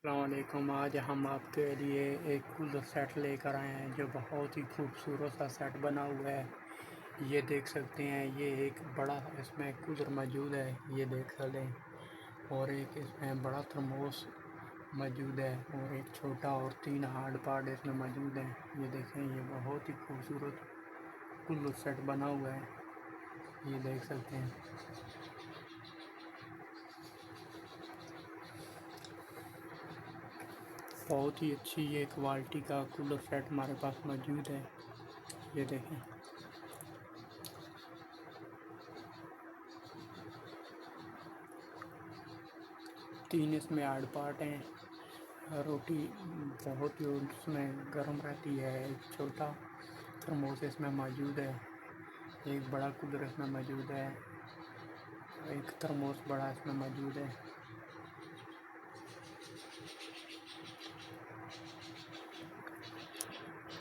السلام علیکم۔ آج ہم آپ کے لیے ایک کولر سیٹ لے کر آئے ہیں جو بہت ہی خوبصورت سا سیٹ بنا ہوا ہے۔ یہ دیکھ سکتے ہیں، یہ ایک بڑا اس میں کولر موجود ہے، یہ دیکھ سکتے ہیں، اور ایک اس میں بڑا تھرموس موجود ہے، اور ایک چھوٹا اور 3 ہارڈ پارٹ اس میں موجود ہیں۔ یہ دیکھیں، یہ بہت ہی خوبصورت کولر سیٹ بنا ہوا ہے، یہ دیکھ سکتے ہیں۔ بہت ہی اچھی یہ کوالٹی کا کولر سیٹ ہمارے پاس موجود ہے، یہ دیکھیں۔ 3 اس میں ہارڈ پارٹ ہیں، روٹی بہت ہی اس میں گرم رہتی ہے۔ ایک چھوٹا تھرموس اس میں موجود ہے، ایک بڑا کولر اس میں موجود ہے، ایک تھرموس بڑا اس میں موجود ہے۔